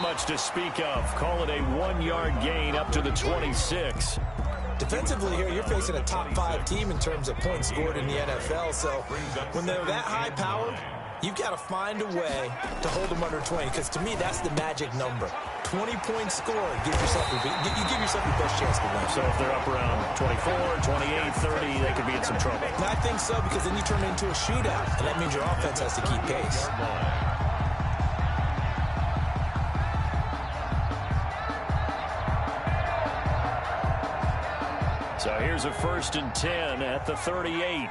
Not much to speak of. Call it a 1-yard gain up to the 26. Defensively here, you're facing a top 5 team in terms of points scored in the NFL. So when they're that high powered, you've got to find a way to hold them under 20, because to me, that's the magic number. 20 points scored, give yourself your best chance to win. So if they're up around 24, 28, 30, they could be in some trouble. And I think so, because then you turn it into a shootout, and that means your offense has to keep pace. So here's a 1st and 10 at the 38.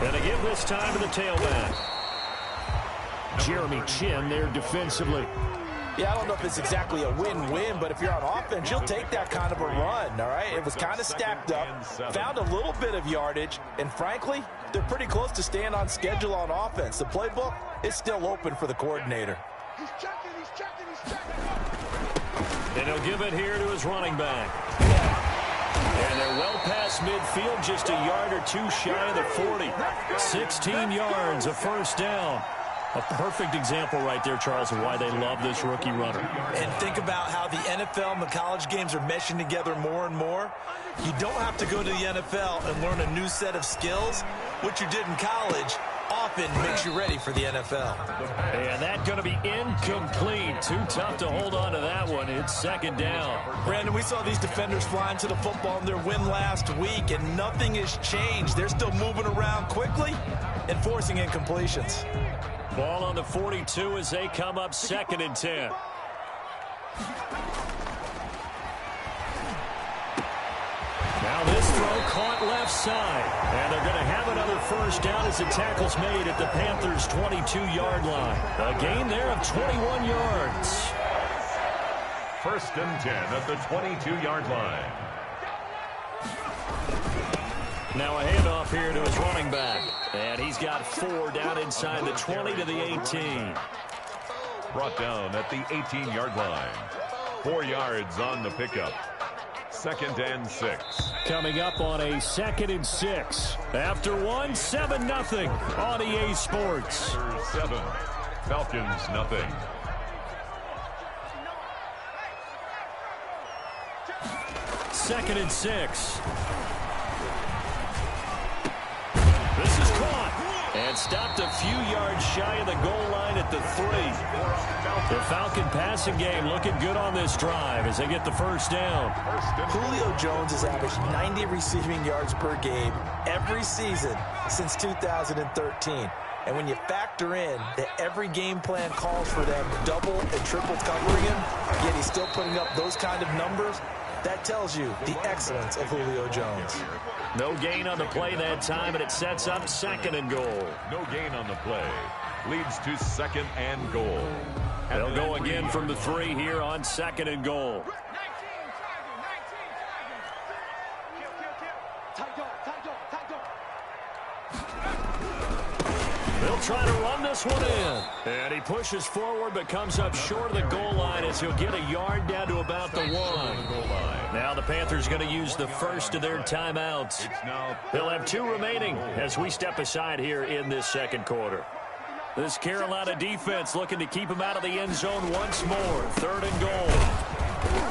And they give this time to the tailback. Jeremy Chin there defensively. Yeah, I don't know if it's exactly a win-win, but if you're on offense, you'll take that kind of a run, all right? It was kind of stacked up, found a little bit of yardage, and frankly, they're pretty close to staying on schedule on offense. The playbook is still open for the coordinator. He's checking. And he'll give it here to his running back. And they're well past midfield, just a yard or two shy of the 40. 16 yards, a 1st down. A perfect example right there, Charles, of why they love this rookie runner. And think about how the NFL and the college games are meshing together more and more. You don't have to go to the NFL and learn a new set of skills. What you did in college often makes you ready for the NFL. And that's going to be incomplete. Too tough to hold on to that one. It's 2nd down. Brandon, we saw these defenders flying to the football in their win last week, and nothing has changed. They're still moving around quickly and forcing incompletions. Ball on the 42 as they come up 2nd and 10. Now this throw caught left side. And they're going to have another 1st down as the tackle's made at the Panthers' 22-yard line. A gain there of 21 yards. 1st and 10 at the 22-yard line. Now a handoff here to his running back. And he's got 4 down inside the 20 to the 18. Brought down at the 18-yard line. 4 yards on the pickup. 2nd and 6. Coming up on a 2nd and 6. After 7-0 on EA Sports. 7. Falcons nothing. Second and 6. This is caught and stopped a few yards shy of the goal line at the 3. The Falcon passing game looking good on this drive as they get the 1st down. Julio Jones has averaged 90 receiving yards per game every season since 2013. And when you factor in that every game plan calls for them double and triple covering him, yet he's still putting up those kind of numbers, that tells you the excellence of Julio Jones. No gain on the play that time, and it sets up 2nd and goal. No gain on the play. Leads to 2nd and goal. They'll go again from the 3 here on 2nd and goal. They'll try to run this one in. And he pushes forward but comes up short of the goal line as he'll get a yard down to about the 1. Now the Panthers going to use the first of their timeouts. They'll have 2 remaining as we step aside here in this 2nd quarter. This Carolina defense looking to keep him out of the end zone once more. 3rd and goal.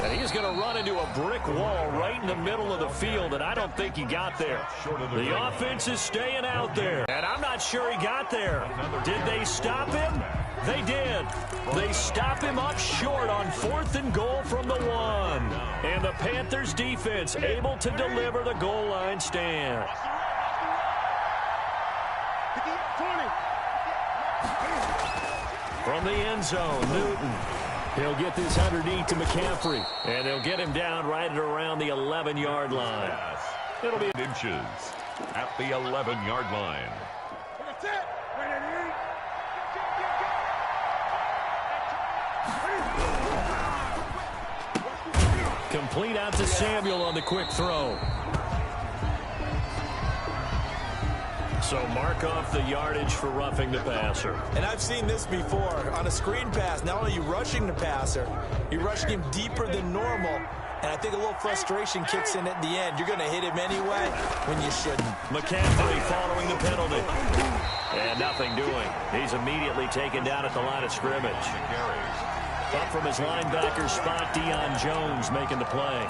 And he's going to run into a brick wall right in the middle of the field, and I don't think he got there. The offense is staying out there, and I'm not sure he got there. Did they stop him? They did. They stop him up short on 4th and goal from the 1. And the Panthers defense able to deliver the goal line stand. From the end zone, Newton. He'll get this underneath to McCaffrey. And they'll get him down right at around the 11-yard line. It'll be inches at the 11-yard line. Complete out to Samuel on the quick throw. So mark off the yardage for roughing the passer. And I've seen this before. On a screen pass, not only are you rushing the passer, you're rushing him deeper than normal. And I think a little frustration kicks in at the end. You're going to hit him anyway when you shouldn't. McCaffrey following the penalty. And nothing doing. He's immediately taken down at the line of scrimmage. Up from his linebacker spot, Deion Jones making the play.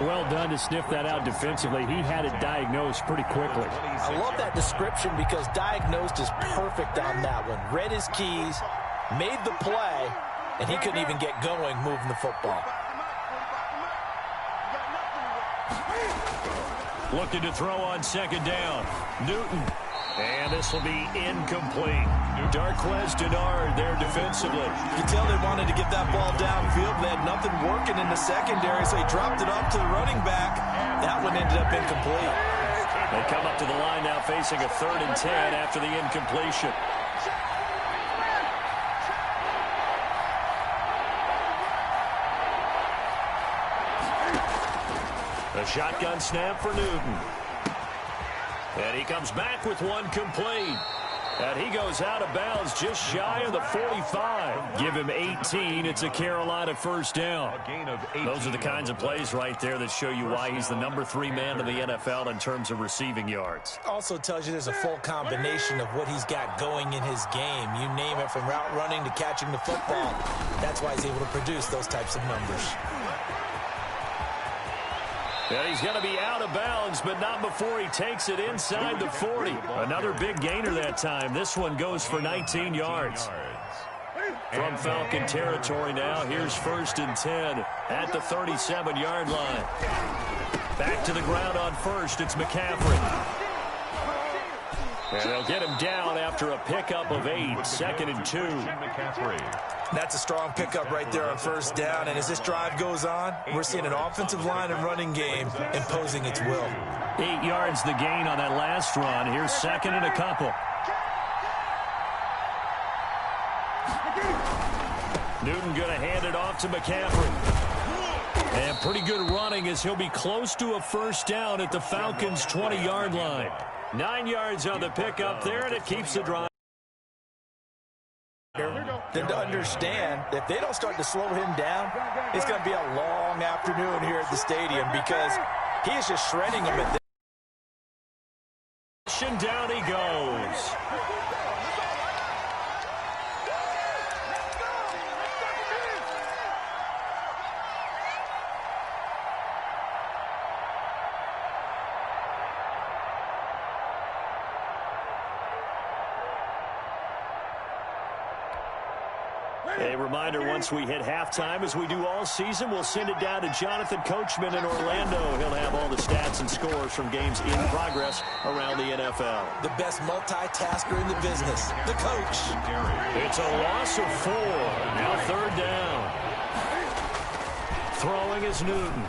Well done to sniff that out defensively. He had it diagnosed pretty quickly. I love that description because diagnosed is perfect on that one. Read his keys, made the play, and he couldn't even get going moving the football. Looking to throw on second down. Newton. And this will be incomplete. Darquez Denard there defensively. You can tell they wanted to get that ball downfield. They had nothing working in the secondary, so he dropped it off to the running back. That one ended up incomplete. They come up to the line now facing a 3rd and 10 after the incompletion. A shotgun snap for Newton. And he comes back with one complete. And he goes out of bounds just shy of the 45. Give him 18. It's a Carolina first down. Those are the kinds of plays right there that show you why he's the number 3 man in the NFL in terms of receiving yards. Also tells you there's a full combination of what he's got going in his game. You name it, from route running to catching the football. That's why he's able to produce those types of numbers. And he's going to be out of bounds, but not before he takes it inside the 40. Another big gainer that time. This one goes for 19 yards. From Falcon territory now, here's 1st and 10 at the 37-yard line. Back to the ground on first, it's McCaffrey. And they'll get him down after a pickup of 8, 2nd and 2. That's a strong pickup right there on first down. And as this drive goes on, we're seeing an offensive line and running game imposing its will. 8 yards the gain on that last run. Here's 2nd and a couple. Newton going to hand it off to McCaffrey. And pretty good running as he'll be close to a first down at the Falcons' 20-yard line. 9 yards on the pickup there, and it keeps the drive. Then to understand that if they don't start to slow him down, it's going to be a long afternoon here at the stadium because he is just shredding them at this. And down he goes. A reminder, once we hit halftime, as we do all season, we'll send it down to Jonathan Coachman in Orlando. He'll have all the stats and scores from games in progress around the NFL. The best multitasker in the business, the coach. It's a loss of 4. Now 3rd down. Throwing is Newton.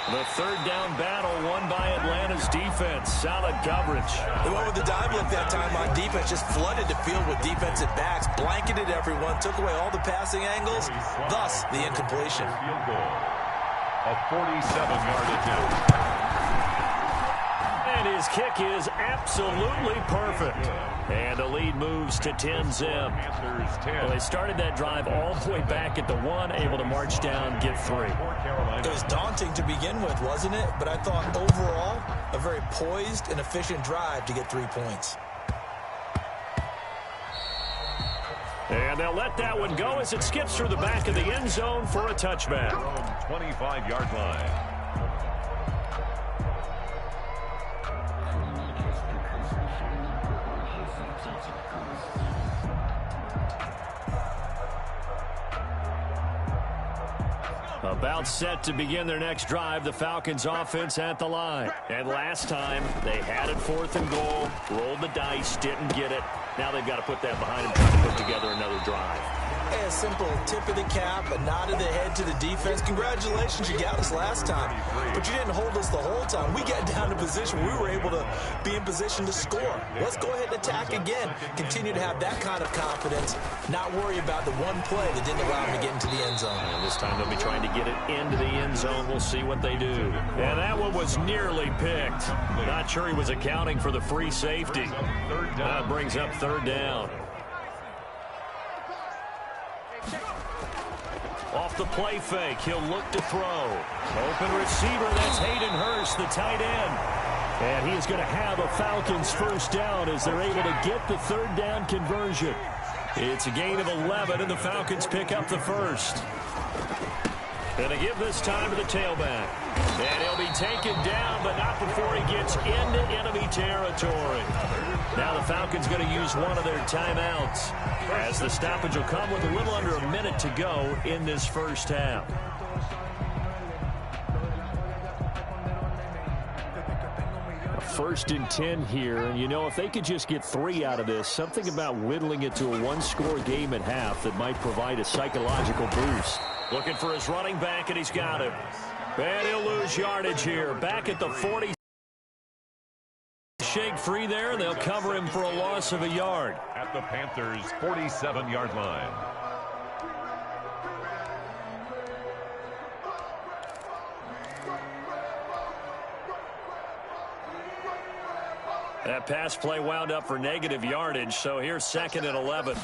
The 3rd down battle won by Atlanta's defense. Solid coverage. They went with the dime look that time on defense. Just flooded the field with defensive backs. Blanketed everyone. Took away all the passing angles. Thus, the incompletion. A 47-yard attempt. And his kick is absolutely perfect. And the lead moves to 10-zip. Well, they started that drive all the way back at the 1, able to march down, get 3. It was daunting to begin with, wasn't it? But I thought overall, a very poised and efficient drive to get 3 points. And they'll let that one go as it skips through the back of the end zone for a touchback. 25-yard line. About set to begin their next drive, the Falcons offense at the line. And last time, they had it 4th and goal, rolled the dice, didn't get it. Now they've got to put that behind them, try to put together another drive. A simple tip of the cap, a nod of the head to the defense. Congratulations, you got us last time. But you didn't hold us the whole time. We got down to position. We were able to be in position to score. Let's go ahead and attack again. Continue to have that kind of confidence. Not worry about the one play that didn't allow them to get into the end zone. And this time they'll be trying to get it into the end zone. We'll see what they do. And that one was nearly picked. Not sure he was accounting for the free safety. That brings up 3rd down. Off the play fake, he'll look to throw. Open receiver, that's Hayden Hurst, the tight end. And he is going to have a Falcons first down as they're able to get the third down conversion. It's a gain of 11, and the Falcons pick up the first. Going to give this time to the tailback. And he'll be taken down, but not before he gets into enemy territory. Now the Falcons going to use one of their timeouts, as the stoppage will come with a little under a minute to go in this first half. First and 10 here, and you know, if they could just get 3 out of this, something about whittling it to a one-score game at half that might provide a psychological boost. Looking for his running back, and he's got him. And he'll lose yardage here. Back at the 40. Shake free there, and they'll cover him for a loss of a yard. At the Panthers' 47-yard line. That pass play wound up for negative yardage, so here's 2nd and 11.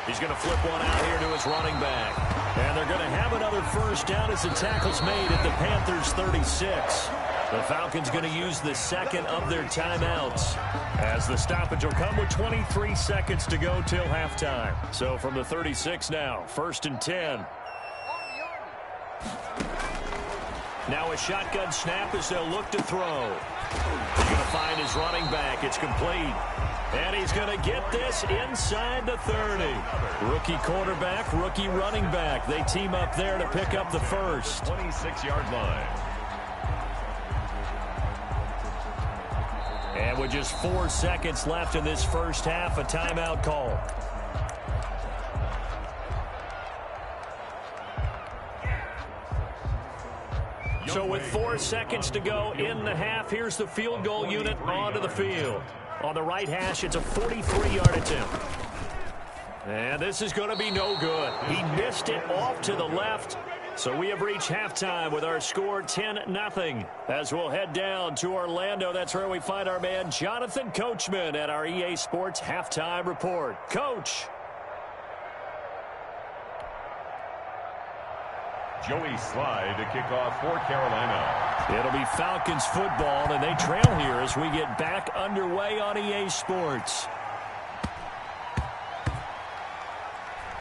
He's going to flip one out here to his running back. And they're going to have another first down as the tackle's made at the Panthers' 36. The Falcons going to use the second of their timeouts, as the stoppage will come with 23 seconds to go till halftime. So from the 36 now, 1st and 10. Now a shotgun snap as they'll look to throw. He's going to find his running back. It's complete. And he's going to get this inside the 30. Rookie quarterback, rookie running back. They team up there to pick up the first. 26-yard line. And with just 4 seconds left in this first half, a timeout call. So with 4 seconds to go in the half, here's the field goal unit onto the field. On the right hash, it's a 43-yard attempt. And this is going to be no good. He missed it off to the left. So we have reached halftime with our score 10-0. As we'll head down to Orlando, that's where we find our man Jonathan Coachman at our EA Sports Halftime Report. Coach. Joey Slye to kick off for Carolina. It'll be Falcons football, and they trail here as we get back underway on EA Sports.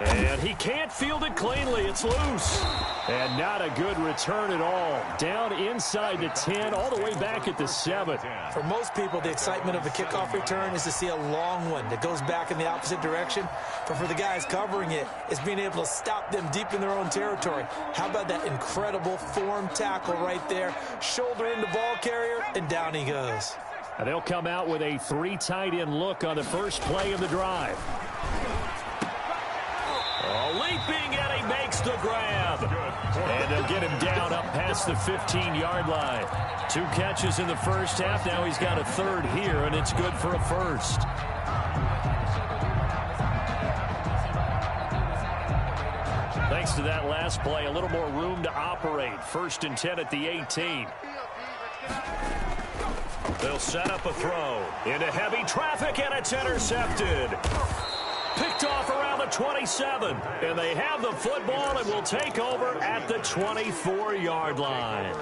And he can't field it cleanly. It's loose. And not a good return at all. Down inside the 10, all the way back at the 7. For most people, the excitement of a kickoff return is to see a long one that goes back in the opposite direction. But for the guys covering it, it's being able to stop them deep in their own territory. How about that incredible form tackle right there? Shoulder into ball carrier, and down he goes. And they'll come out with a 3 tight end look on the first play of the drive. Leaping, and he makes the grab. And they'll get him down up past the 15-yard line. 2 catches in the first half. Now he's got a third here, and it's good for a first. Thanks to that last play, a little more room to operate. 1st and 10 at the 18. They'll set up a throw into heavy traffic, and it's intercepted. Picked off around the 27, and they have the football and will take over at the 24-yard line.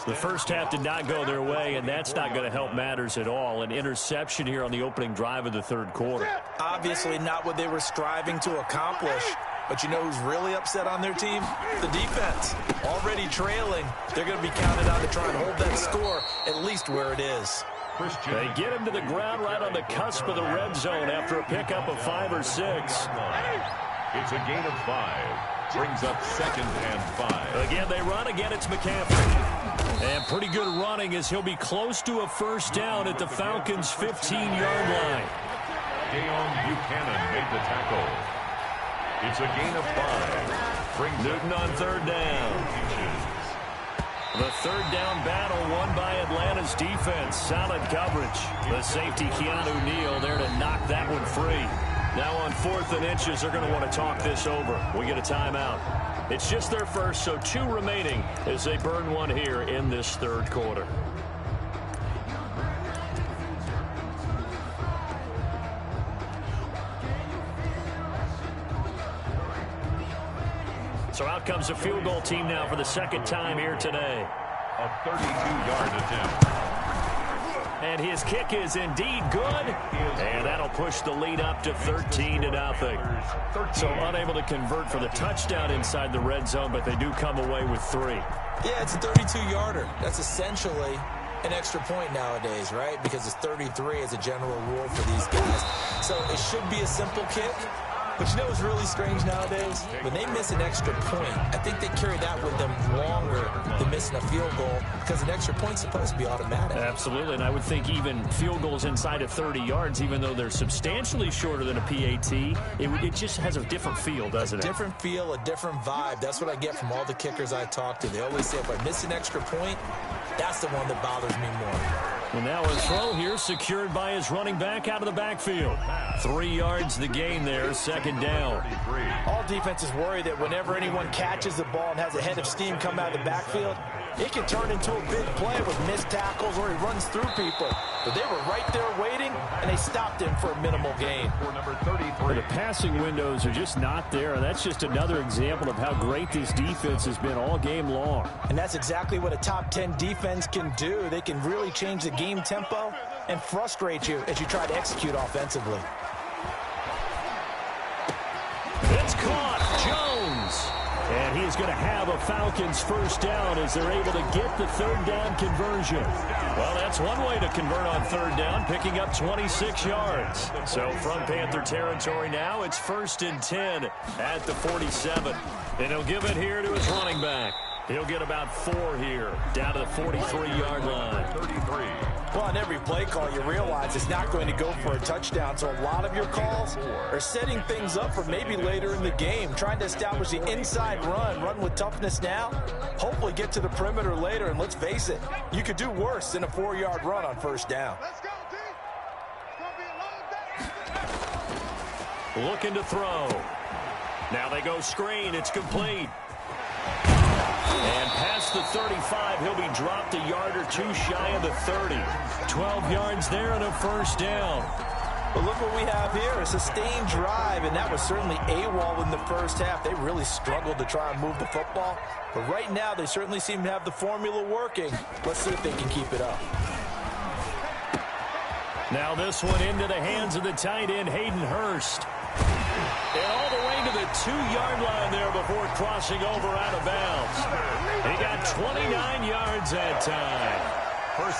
The first half did not go their way, and that's not going to help matters at all. An interception here on the opening drive of the third quarter. Obviously not what they were striving to accomplish. But you know who's really upset on their team? The defense. Already trailing, they're going to be counted on to try and hold that score at least where it is. They get him to the ground right on the cusp of the red zone after a pickup of 5 or 6. It's a gain of 5. Brings up 2nd and 5. Again, they run. Again, it's McCaffrey. And pretty good running as he'll be close to a first down at the Falcons' 15-yard line. Deon Buchanan made the tackle. It's a gain of 5. Brings Newton on 3rd down. The 3rd down battle won by Atlanta's defense. Solid coverage. The safety, Keanu Neal, there to knock that one free. Now on 4th and inches, they're going to want to talk this over. We get a timeout. It's just their first, so 2 remaining as they burn one here in this third quarter. So out comes the field goal team now for the 2nd time here today. A 32-yard attempt. And his kick is indeed good. And that'll push the lead up to 13-0. So unable to convert for the touchdown inside the red zone, but they do come away with 3. Yeah, it's a 32-yarder. That's essentially an extra point nowadays, right? Because it's 33 as a general rule for these guys. So it should be a simple kick. But you know what's really strange nowadays? When they miss an extra point, I think they carry that with them longer than missing a field goal because an extra point's supposed to be automatic. Absolutely, and I would think even field goals inside of 30 yards, even though they're substantially shorter than a PAT, it just has a different feel, doesn't it? A different feel, a different vibe. That's what I get from all the kickers I talk to. They always say if I miss an extra point, that's the one that bothers me more. And now a throw here secured by his running back out of the backfield. 3 yards the gain there, second down. All defenses worry that whenever anyone catches the ball and has a head of steam come out of the backfield, it can turn into a big play with missed tackles or he runs through people. But they were right there waiting, and they stopped him for a minimal gain. The passing windows are just not there. That's just another example of how great this defense has been all game long. And that's exactly what a top 10 defense can do. They can really change the game tempo and frustrate you as you try to execute offensively. It's caught. Jones. And he's going to have a Falcons first down as they're able to get the third down conversion. Well, that's one way to convert on third down, picking up 26 yards. So from Panther territory now, it's 1st and 10 at the 47. And he'll give it here to his running back. He'll get about 4 here, down to the 43-yard line. 33. Well, on every play call, you realize it's not going to go for a touchdown. So a lot of your calls are setting things up for maybe later in the game, trying to establish the inside run with toughness now, hopefully get to the perimeter later. And let's face it, you could do worse than a 4-yard run on first down. Looking to throw. Now they go screen. It's complete. And past the 35, he'll be dropped a yard or two shy of the 30. 12 yards there and a first down. But look what we have here, a sustained drive, and that was certainly AWOL in the first half. They really struggled to try and move the football. But right now, they certainly seem to have the formula working. Let's see if they can keep it up. Now this one into the hands of the tight end, Hayden Hurst. And all the way to the 2-yard line there before crossing over out of bounds. He got 29 yards that time.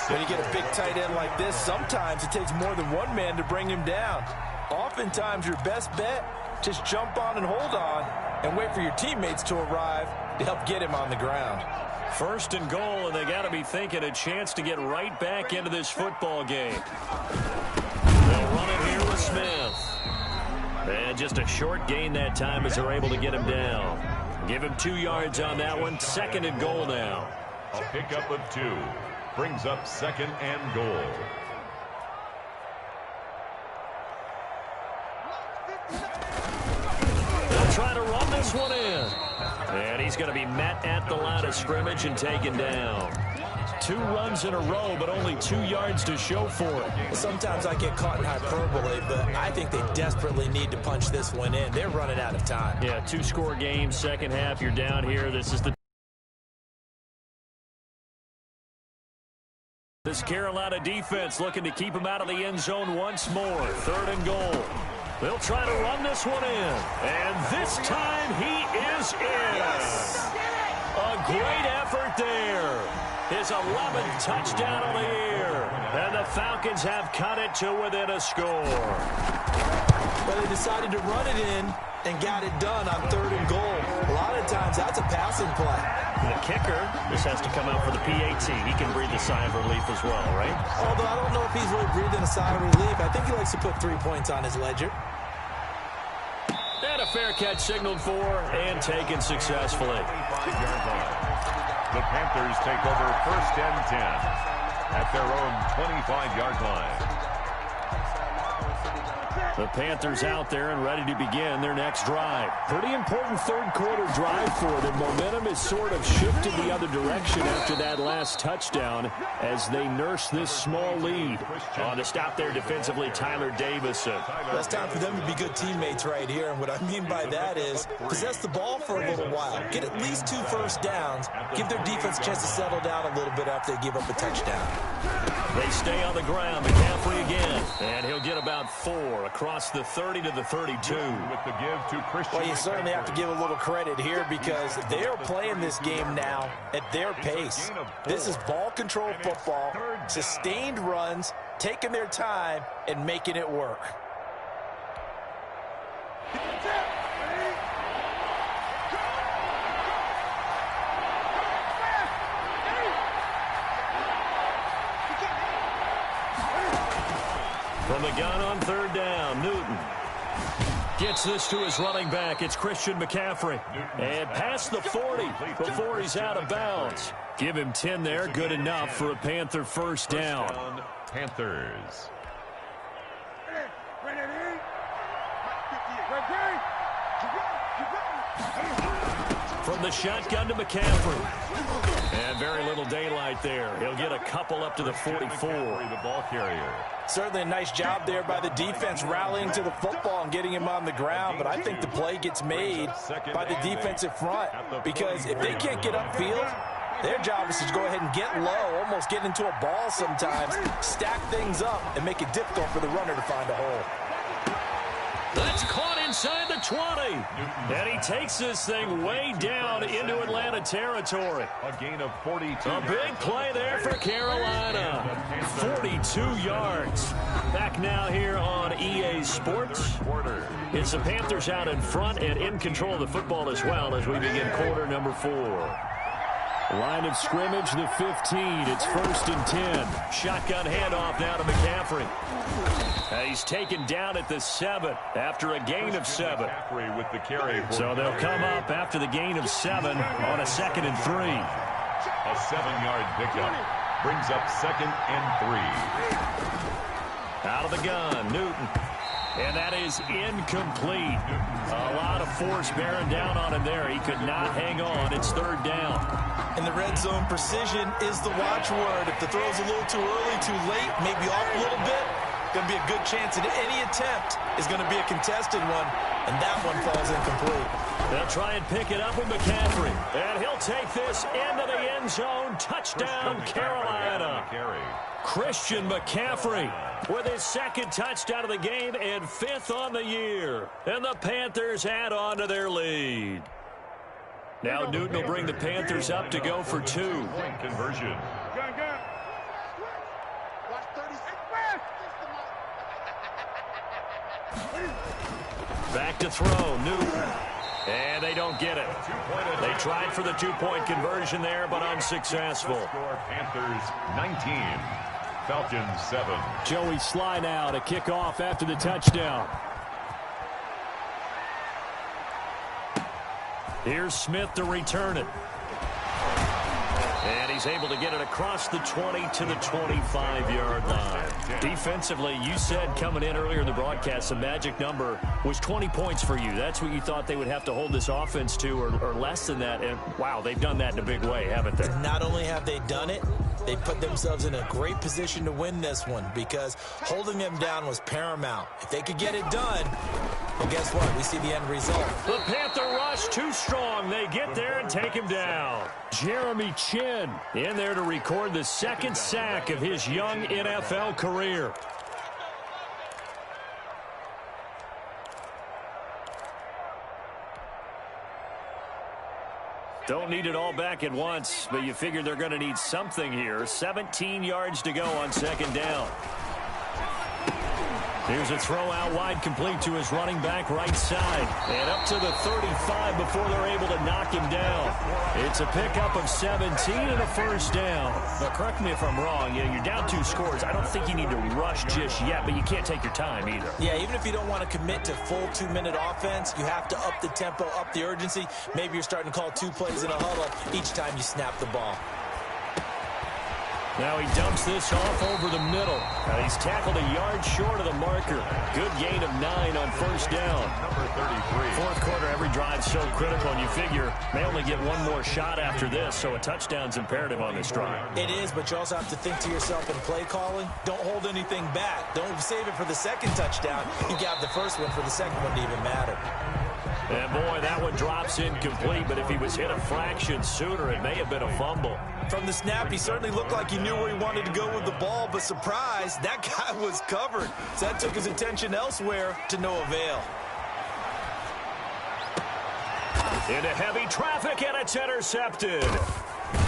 When you get a big tight end like this, sometimes it takes more than one man to bring him down. Oftentimes, your best bet, just jump on and hold on and wait for your teammates to arrive to help get him on the ground. 1st and goal, and they got to be thinking a chance to get right back into this football game. They'll run it here with Smith. And just a short gain that time as they're able to get him down. Give him 2 yards on that one. 2nd and goal now. A pickup of 2 brings up 2nd and goal. They'll try to run this one in. And he's going to be met at the line of scrimmage and taken down. 2 runs in a row, but only 2 yards to show for it. Sometimes I get caught in hyperbole, but I think they desperately need to punch this one in. They're running out of time. Yeah, 2-score game, second half. You're down here. This Carolina defense looking to keep him out of the end zone once more. 3rd and goal. They'll try to run this one in. And this time he is in. Yes. A great effort there. His 11th touchdown of the year. And the Falcons have cut it to within a score. But they decided to run it in and got it done on 3rd and goal. A lot of times that's a passing play. The kicker, this has to come out for the PAT. He can breathe a sigh of relief as well, right? Although I don't know if he's really breathing a sigh of relief. I think he likes to put 3 points on his ledger. And a fair catch signaled for and taken successfully. The Panthers take over 1st and 10 at their own 25-yard line. The Panthers out there and ready to begin their next drive. Pretty important third quarter drive for them. Momentum is sort of shifted the other direction after that last touchdown as they nurse this small lead. On the stop there defensively, Tyler Davison. Well, it's time for them to be good teammates right here. And what I mean by that is possess the ball for a little while. Get at least 2 first downs. Give their defense a chance to settle down a little bit after they give up a touchdown. They stay on the ground. McCaffrey again. And he'll get about 4 across the 30 to the 32. With the give to Christian. Well, you certainly have to give a little credit here because they are playing this game now at their pace. This is ball control football, sustained runs, taking their time, and making it work. From the gun on third down, Newton gets this to his running back. It's Christian McCaffrey. And past the 40 before he's out of bounds. Give him 10 there. Good enough for a Panther first down. Panthers. From the shotgun to McCaffrey. And very little daylight there. He'll get a couple up to the 44. The ball carrier. Certainly a nice job there by the defense rallying to the football and getting him on the ground, but I think the play gets made by the defensive front because if they can't get upfield, their job is to go ahead and get low, almost get into a ball sometimes, stack things up, and make it difficult for the runner to find a hole. That's caught inside the 20. And he takes this thing way down into Atlanta territory. A gain of 42. A big play there for Carolina. 42 yards. Back now here on EA Sports. It's the Panthers out in front and in control of the football as well as we begin quarter number 4. Line of scrimmage, the 15. It's 1st and 10. Shotgun handoff now to McCaffrey. He's taken down at the 7 after a gain of 7. With the carry. So they'll come up after the gain of 7 on a 2nd and 3. A 7-yard pickup. Brings up 2nd and 3. Out of the gun, Newton. And that is incomplete. A lot of force bearing down on him there. He could not hang on. It's 3rd down. In the red zone, precision is the watchword. If the throw's a little too early, too late, maybe off a little bit, going to be a good chance that any attempt is going to be a contested one, and that one falls incomplete. They'll try and pick it up with McCaffrey. And he'll take this into the end zone. Touchdown, Carolina. Christian McCaffrey with his 2nd touchdown of the game and 5th on the year. And the Panthers add on to their lead. Now Newton will bring the Panthers up to go for 2. Point conversion. Back to throw, Newton. And they don't get it. They tried for the 2-point conversion there, but unsuccessful. Score Panthers 19. Falcons 7. Joey Sly now to kick off after the touchdown. Here's Smith to return it. And he's able to get it across the 20 to the 25-yard line. Defensively, you said coming in earlier in the broadcast, the magic number was 20 points for you. That's what you thought they would have to hold this offense to or less than that. And, wow, they've done that in a big way, haven't they? Not only have they done it, they put themselves in a great position to win this one because holding them down was paramount. If they could get it done, well, guess what? We see the end result. The Panther rush too strong. They get there and take him down. Jeremy Chin in there to record the 2nd sack of his young NFL career. Don't need it all back at once, but you figure they're going to need something here. 17 yards to go on 2nd down. Here's a throw out wide, complete to his running back right side. And up to the 35 before they're able to knock him down. It's a pickup of 17 and a first down. Now, correct me if I'm wrong. You know, you're down 2 scores. I don't think you need to rush just yet, but you can't take your time either. Yeah, even if you don't want to commit to full 2-minute offense, you have to up the tempo, up the urgency. Maybe you're starting to call 2 plays in a huddle each time you snap the ball. Now he dumps this off over the middle. And he's tackled a yard short of the marker. Good gain of 9 on first down. Number 33. Fourth quarter, every drive so critical, and you figure may only get one more shot after this, so a touchdown's imperative on this drive. It is, but you also have to think to yourself in play calling, don't hold anything back. Don't save it for the second touchdown. You got the first one for the second one to even matter. And boy, that one drops incomplete, but if he was hit a fraction sooner, it may have been a fumble. From the snap, he certainly looked like he knew where he wanted to go with the ball, but surprise, that guy was covered. So that took his attention elsewhere to no avail. Into heavy traffic, and it's intercepted.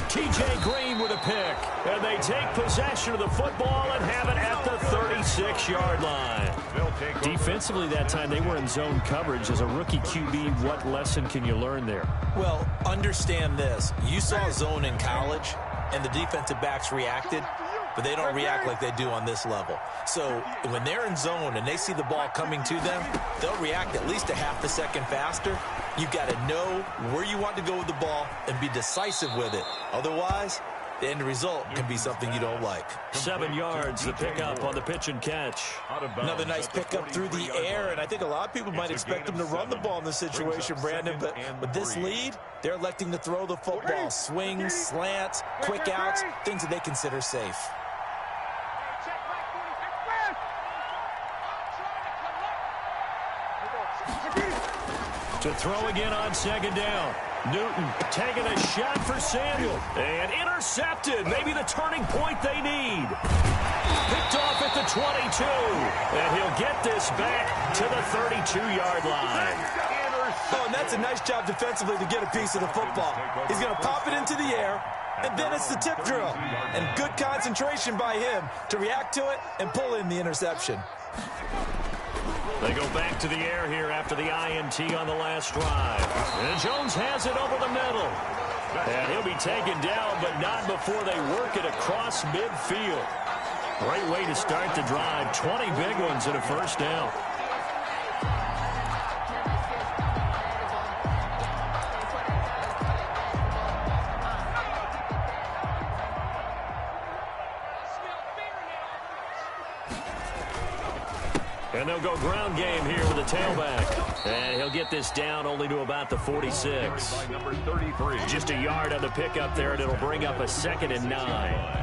T.J. Green with a pick, and they take possession of the football and have it at the 36-yard line. Defensively that time, they were in zone coverage. As a rookie QB, what lesson can you learn there? Well, understand this. You saw zone in college, and the defensive backs reacted, but they don't react like they do on this level. So when they're in zone and they see the ball coming to them, they'll react at least a half a second faster. You've got to know where you want to go with the ball and be decisive with it. Otherwise, the end result can be something you don't like. 7 yards, the pickup on the pitch and catch. Another nice pickup through the air, and I think a lot of people might expect them to run the ball in this situation, Brandon, but with this lead, they're electing to throw the football. Swings, slants, quick outs, things that they consider safe. To throw again on second down. Newton taking a shot for Samuel. And intercepted. Maybe the turning point they need. Picked off at the 22. And he'll get this back to the 32-yard line. Oh, and that's a nice job defensively to get a piece of the football. He's going to pop it into the air, and then it's the tip drill. And good concentration by him to react to it and pull in the interception. They go back to the air here after the INT on the last drive. And Jones has it over the middle. And he'll be taken down, but not before they work it across midfield. Great way to start the drive. 20 big ones and a first down. And they'll go ground game here with a tailback. And he'll get this down only to about the 46. By number 33. Just a yard on the pickup there, and it'll bring up a 2nd and 9.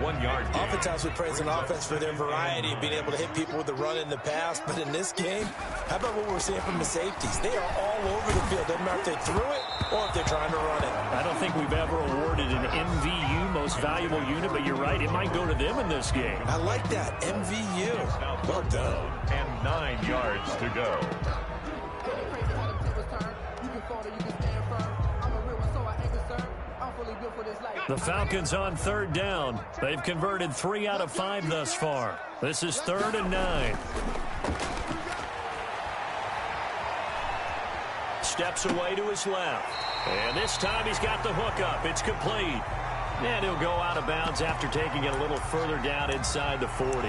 1 yard gain. Oftentimes we praise an offense for their variety of being able to hit people with the run in the pass. But in this game, how about what we're seeing from the safeties? They are all over the field. Doesn't matter if they threw it or if they're trying to run it. I don't think we've ever awarded an MVU, most valuable unit, but you're right, it might go to them in this game. I like that. MVU. Well done. And 9 yards to go. The Falcons on 3rd down. They've converted 3 out of 5 thus far. This is 3rd and 9. Steps away to his left. And this time he's got the hook up. It's complete. And he'll go out of bounds after taking it a little further down inside the 40.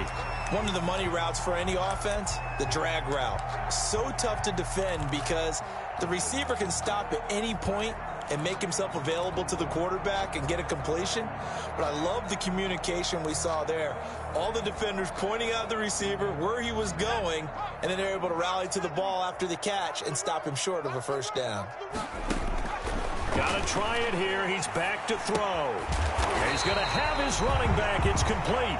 One of the money routes for any offense, the drag route. So tough to defend because the receiver can stop at any point and make himself available to the quarterback and get a completion. But I love the communication we saw there. All the defenders pointing out the receiver, where he was going, and then they're able to rally to the ball after the catch and stop him short of a first down. Got to try it here. He's back to throw. He's going to have his running back. It's complete.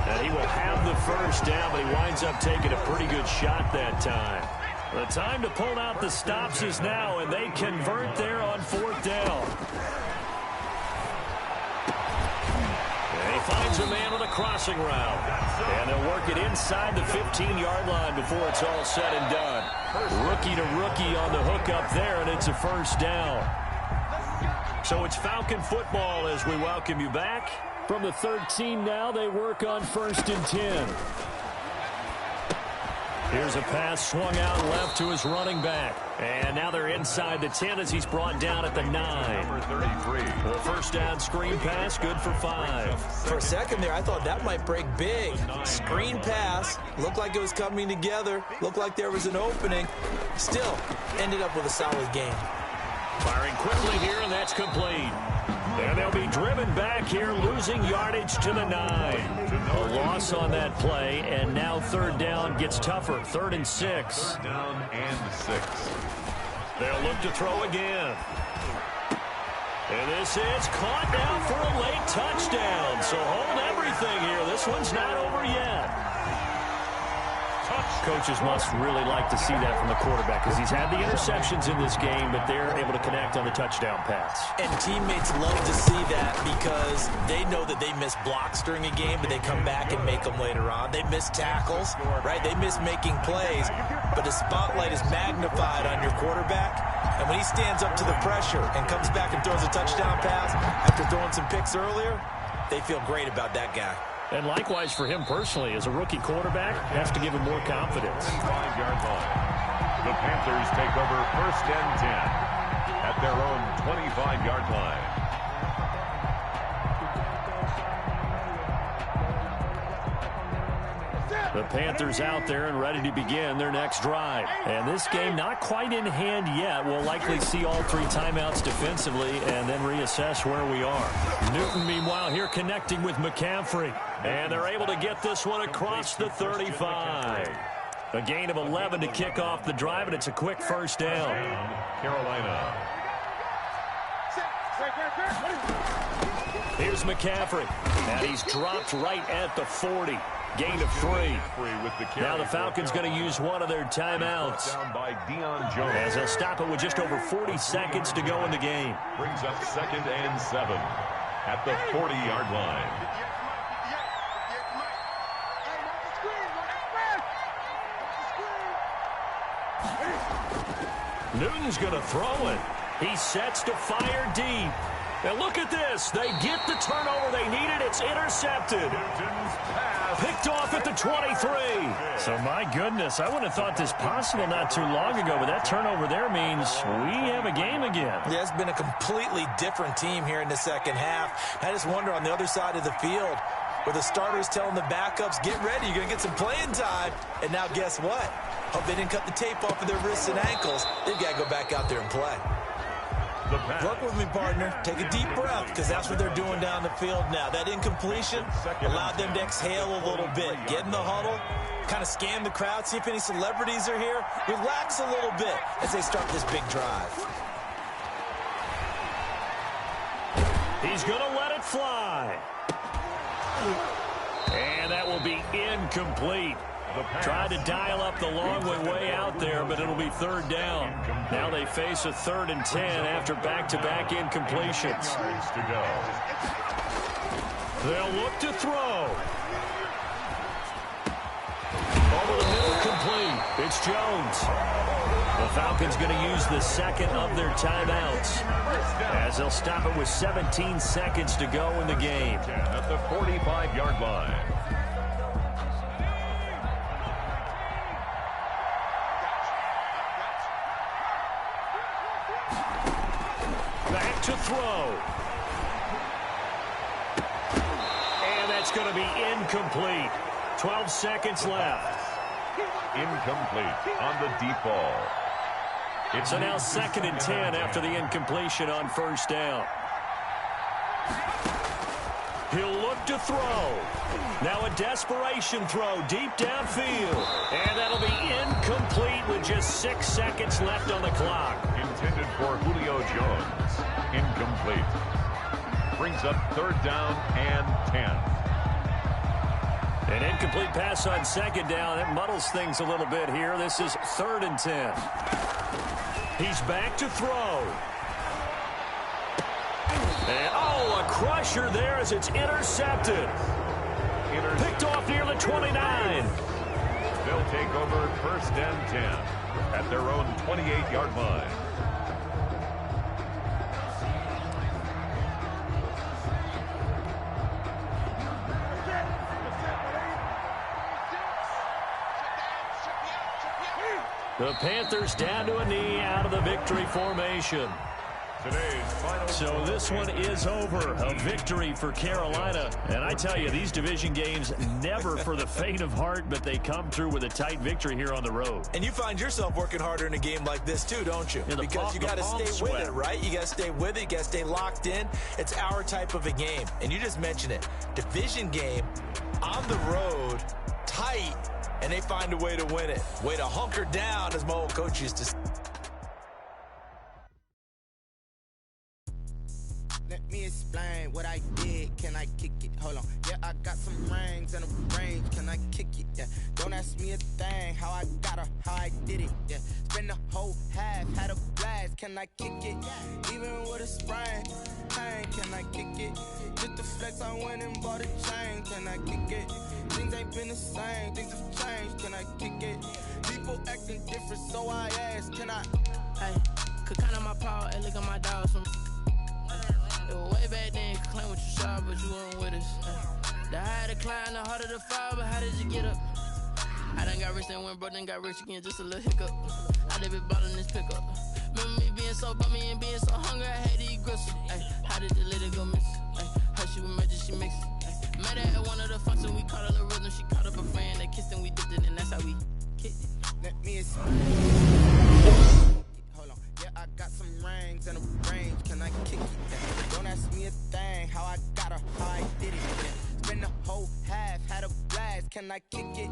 And he will have the first down, but he winds up taking a pretty good shot that time. The time to pull out the stops is now, and they convert there on 4th down. And he finds a man with a crossing route. And they'll work it inside the 15-yard line before it's all said and done. Rookie to rookie on the hook up there, and it's a first down. So it's Falcon football as we welcome you back. From the 13 now, they work on 1st and 10. Here's a pass swung out left to his running back. And now they're inside the 10 as he's brought down at the 9. Number 33. The first down screen pass, good for 5. For a second there, I thought that might break big. Screen pass, looked like it was coming together, looked like there was an opening. Still, ended up with a solid game. Firing quickly here, and that's complete. And they'll be driven back here, losing yardage to the 9. A loss on that play, and now third down gets tougher. 3rd and 6. Down and 6. They'll look to throw again. And this is caught down for a late touchdown. So hold everything here. This one's not over yet. Coaches must really like to see that from the quarterback because he's had the interceptions in this game, but they're able to connect on the touchdown pass. And teammates love to see that because they know that they miss blocks during a game, but they come back and make them later on. They miss tackles, right? They miss making plays, but the spotlight is magnified on your quarterback. And when he stands up to the pressure and comes back and throws a touchdown pass after throwing some picks earlier, they feel great about that guy. And likewise for him personally, as a rookie quarterback, has to give him more confidence. 5-yard line. The Panthers take over 1st and 10 at their own 25-yard line. The Panthers out there and ready to begin their next drive. And this game not quite in hand yet. We'll likely see all 3 timeouts defensively and then reassess where we are. Newton, meanwhile, here connecting with McCaffrey. And they're able to get this one across the 35. A gain of 11 to kick off the drive, and it's a quick first down. Carolina. Here's McCaffrey. And he's dropped right at the 40. Gain of 3. Now the Falcons going to use one of their timeouts. Down by Deion Jones. As they'll stop it with just over 40 seconds to go in the game. Brings up 2nd and 7 at the 40-yard line. Newton's going to throw it. He sets to fire deep. And look at this. They get the turnover they needed. It's intercepted. Picked off at the 23. So, my goodness, I wouldn't have thought this possible not too long ago, but that turnover there means we have a game again. Yeah, it's been a completely different team here in the second half. I just wonder on the other side of the field where the starters telling the backups, get ready, you're going to get some playing time. And now guess what? Hope they didn't cut the tape off of their wrists and ankles. They've got to go back out there and play. Work with me, partner. Take a deep breath, because that's what they're doing down the field now. That incompletion allowed them to exhale a little bit. Get in the huddle, kind of scan the crowd, see if any celebrities are here. Relax a little bit as they start this big drive. He's going to let it fly. And that will be incomplete. Tried to dial up the long way out there, but it'll be 3rd down. Now they face a 3rd and 10 after back-to-back incompletions. They'll look to throw. Over the middle, complete. It's Jones. The Falcons going to use the 2nd of their timeouts as they'll stop it with 17 seconds to go in the game. At the 45-yard line. Back to throw. And that's going to be incomplete. 12 seconds left. Incomplete on the deep ball. So now 2nd and 10 after the incompletion on 1st down. He'll look to throw. Now a desperation throw deep downfield. And that'll be incomplete with just 6 seconds left on the clock. Intended for Julio Jones. Incomplete. Brings up 3rd down and 10. An incomplete pass on 2nd down. It muddles things a little bit here. This is 3rd and 10. He's back to throw. And, oh, a crusher there as it's intercepted. Picked off near the 29. They'll take over 1st and 10 at their own 28-yard line. The Panthers down to a knee out of the victory formation. Today's final. So this one is over. A victory for Carolina. And I tell you, these division games never for the faint of heart, but they come through with a tight victory here on the road. And you find yourself working harder in a game like this too, don't you? Because you got to stay with it, right? You got to stay with it. You got to stay locked in. It's our type of a game. And you just mentioned it. Division game on the road, tight, and they find a way to win it. Way to hunker down, as my old coach used to say. Let me explain what I did. Can I kick it? Hold on. Yeah, I got some rings and a range. Can I kick it? Yeah. Don't ask me a thing. How I got her, how I did it. Yeah. Spend the whole half, had a blast. Can I kick it? Even with a sprain. Pain, can I kick it? Just the flex, I went and bought a chain. Can I kick it? Things ain't been the same. Things have changed. Can I kick it? People acting different, so I ask. Can I? Hey, could count on my power and look at my dogs from. It was way back then, you could claim what you saw, but you weren't with us. The higher the climb, the harder the fall, but how did you get up? I done got rich, then went broke, then got rich again, just a little hiccup. I done been ballin' this pickup. Remember me being so bummy and being so hungry, I had to eat gristle. Ay, how did the lady go miss? Ay, how she was magic, she mixed it. Met her at one of the functions, we caught her the rhythm, she caught up a friend, they kissed and we dipped it, and that's how we kicked it. Let me explain. Hold on. Yeah, I got some rings and a range. Can I kick it? Yeah. Don't ask me a thing. How I got her, how I did it. Yeah. Spend the whole half, had a blast. Can I kick it?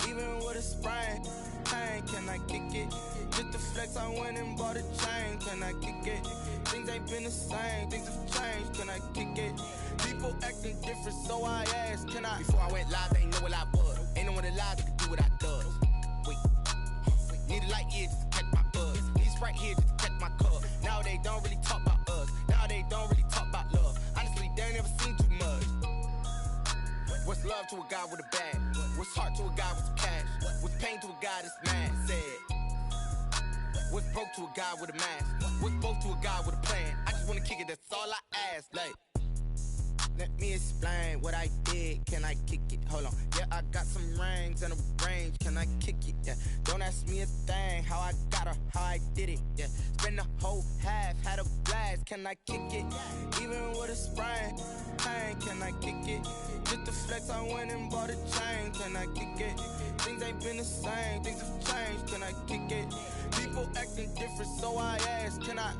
Even with a sprain. Pain, can I kick it? Just the flex, I went and bought a chain. Can I kick it? Things ain't been the same. Things have changed. Can I kick it? People acting different, so I ask. Can I? Before I went live, they ain't know what I was. Ain't no one alive that could do what I does. Wait. Need a light here just to catch my buzz. Need Sprite here just to catch my cup. Now they don't really talk about us. Now they don't really talk about love. Honestly, they ain't never seen too much. What's love to a guy with a bag? What's heart to a guy with some cash? What's pain to a guy that's mad? Said. What's broke to a guy with a mask? What's both to a guy with a plan? I just wanna kick it, that's all I ask. Like, let me explain what I did. Can I kick it? Hold on. Yeah, I got some rings and a range. Can I kick it? Yeah. Don't ask me a thing. How I got her, how I did it. Yeah. Spend the whole half, had a blast. Can I kick it? Even with a sprain. Pain, can I kick it? Just the flex, I went and bought a chain. Can I kick it? Things ain't been the same. Things have changed. Can I kick it? People acting different, so I ask. Can I?